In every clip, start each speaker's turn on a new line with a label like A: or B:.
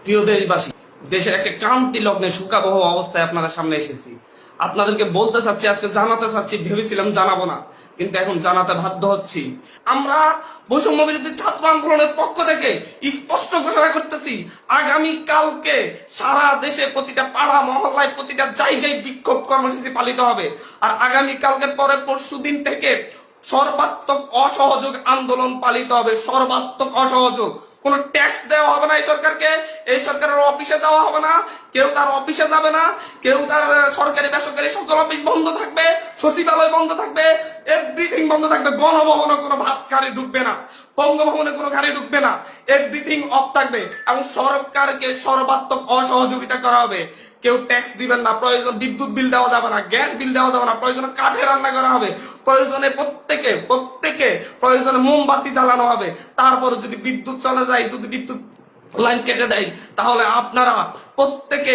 A: প্রিয় দেশবাসী, দেশের একটা ক্রান্তি লগ্নে শোকাবহ অবস্থায় আপনাদের সামনে এসেছি। আপনাদেরকে বলতে চাচ্ছি, আজকে জানাতে চাচ্ছি, ভেবেছিলাম জানাবো না, কিন্তু এখন জানাতে বাধ্য হচ্ছি। আমরা বৈষম্য বিরোধী ছাত্র আন্দোলনের পক্ষ থেকে স্পষ্ট ঘোষণা করতেছি, আগামী কালকে সারা দেশে প্রতিটা পাড়া মহল্লায় প্রতিটা জায়গায় বিক্ষোভ কর্মসূচি পালিত হবে। আর আগামী কালকের পরে পরশুদিন থেকে সর্বাত্মক অসহযোগ আন্দোলন পালিত হবে। সর্বাত্মক অসহযোগ, কোন ট্যাক্স দেওয়া হবে না এই সরকারকে, এই সরকারের অফিসে দেওয়া হবে না, কেউ তার অফিসে যাবে না, কেউ তার সরকারি বেসরকারি সকল অফিস বন্ধ থাকবে, সচিবালয় বন্ধ থাকবে, এভরিথিং বন্ধ থাকবে। গণভবনে কোনো বাস গাড়ি ঢুকবে না, বঙ্গভবনে কোনো গাড়ি ঢুকবে না, এভরিথিং অফ থাকবে। এবং সরকারকে সর্বাত্মক অসহযোগিতা করা হবে। কেউ ট্যাক্স দিবেন না, প্রয়োজন বিদ্যুৎ বিল দেওয়া যাবে না, গ্যাস বিল দেওয়া যাবে না, প্রয়োজনে কাঠে রান্না করা হবে, প্রয়োজনে প্রত্যেকে প্রয়োজনে মোমবাতি জ্বালানো হবে। তারপরে যদি বিদ্যুৎ চলে যায়, যদি বিদ্যুৎ লাইন কেটে দেয়, তাহলে আপনারা প্রত্যেকে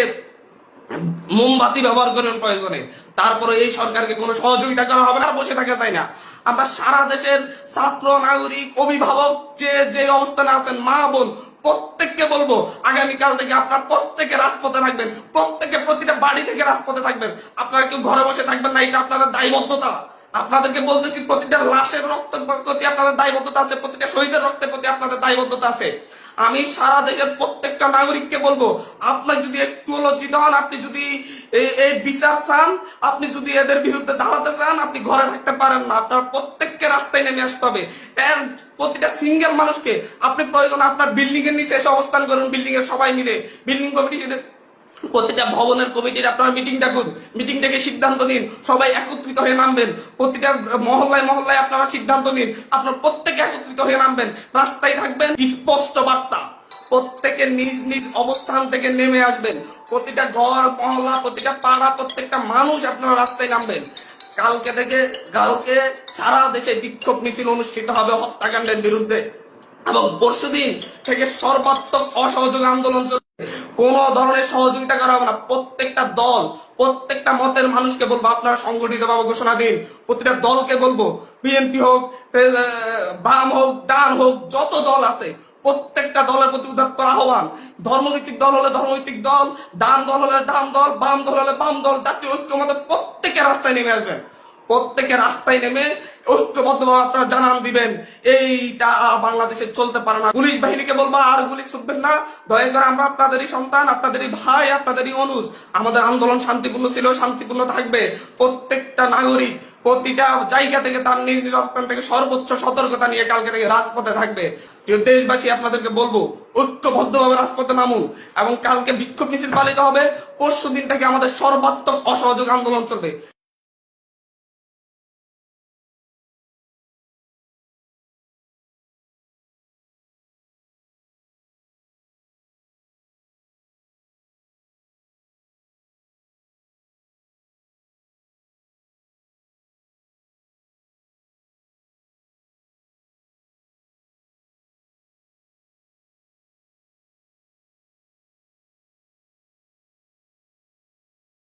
A: মোমবাতি ব্যবহার করবেন প্রয়োজনে। তারপরে এই সরকারকে কোনো সহযোগিতা করা হবে না, বসে থাকা যায় না। আমরা সারা দেশের ছাত্র, নাগরিক, অভিভাবক যে অবস্থানে আছেন, মা বোন, প্রত্যেককে বলবো, আগামীকাল থেকে আপনার প্রত্যেকে রাজপথে থাকবেন, প্রত্যেকে প্রতিটা বাড়ি থেকে রাজপথে থাকবেন। আপনারা কেউ ঘরে বসে থাকবেন না, এটা আপনাদের দায়বদ্ধতা। আপনাদেরকে বলতেছি, প্রতিটা লাশের রক্তের প্রতি আপনাদের দায়বদ্ধতা আছে, প্রতিটা শহীদের রক্তের প্রতি আপনাদের দায়বদ্ধতা আছে। আমি সারা দেশের প্রত্যেকটা নাগরিককে বলবো, আপনার যদি একটু লজ্জিত হন, আপনি যদি এই বিচার চান, আপনি যদি এদের বিরুদ্ধে দাঁড়াতে চান, আপনি ঘরে থাকতে পারেন না, আপনার প্রত্যেককে রাস্তায় নেমে আসতে হবে। প্রতিটা সিঙ্গেল মানুষকে আপনি প্রয়োজন আপনার বিল্ডিং এর নিচে এসে অবস্থান করুন, বিল্ডিং এর সবাই মিলে, বিল্ডিং কমিটি, প্রতিটা ভবনের কমিটির আপনারা মিটিং ডাকুন, মিটিং ডেকে সিদ্ধান্ত নিন, সবাই একত্রিত হয়ে নামবেন। প্রতিটা মহল্লায় আপনারা সিদ্ধান্ত নিন, আপনার প্রত্যেকে একত্রিত হয়ে নামবেন, রাস্তায় থাকবেন। স্পষ্ট বার্তা, প্রত্যেকে নিজ নিজ অবস্থান থেকে নেমে আসবেন। প্রতিটা ঘর মহল্লা, প্রতিটা পাড়া, প্রত্যেকটা মানুষ আপনারা রাস্তায় নামবেন। কালকে সারা দেশে বিক্ষোভ মিছিল অনুষ্ঠিত হবে হত্যাকাণ্ডের বিরুদ্ধে, এবং পরশুদিন থেকে সর্বাত্মক অসহযোগ আন্দোলন চলবে। কোন ধরনের সহযোগিতা করা হবে না। প্রত্যেকটা দল, প্রত্যেকটা মতের মানুষকে বলবো, আপনারা সংগঠিত ভাবে ঘোষণা দিন। প্রতিটা দলকে বলবো, বিএনপি হোক, বাম হোক, ডান হোক, যত দল আছে, প্রত্যেকটা দলের প্রতি উদাত্ত আহ্বান। ধর্মভিত্তিক দল হলে ধর্মভিত্তিক দল, ডান দল হলে ডান দল, বাম দল হলে বাম দল, জাতীয় ঐক্যমতে প্রত্যেকে রাস্তায় নেমে আসবেন। প্রত্যেকে রাস্তায় নেমে ঐক্যবদ্ধভাবে আপনারা জানান দিবেন, এইটা বাংলাদেশে চলতে পারে না। পুলিশ বাহিনীকে বলবো, আর গুলি ছুটবেন না, দয়া করে। আমরা আপনাদেরই সন্তান, আপনাদেরই ভাই, আপনাদেরই অনুজ। আমাদের আন্দোলন শান্তিপূর্ণ ছিল, শান্তিপূর্ণ থাকবে। প্রত্যেকটা নাগরিক প্রতিটা জায়গা থেকে তার নিজ নিজ অবস্থান থেকে সর্বোচ্চ সতর্কতা নিয়ে কালকে থেকে রাজপথে থাকবে। প্রিয় দেশবাসী, আপনাদেরকে বলবো, ঐক্যবদ্ধভাবে রাজপথে নামুন, এবং কালকে বিক্ষোভ মিছিল পালিত হবে। পরশু দিন থেকে আমাদের সর্বাত্মক অসহযোগ আন্দোলন চলবে।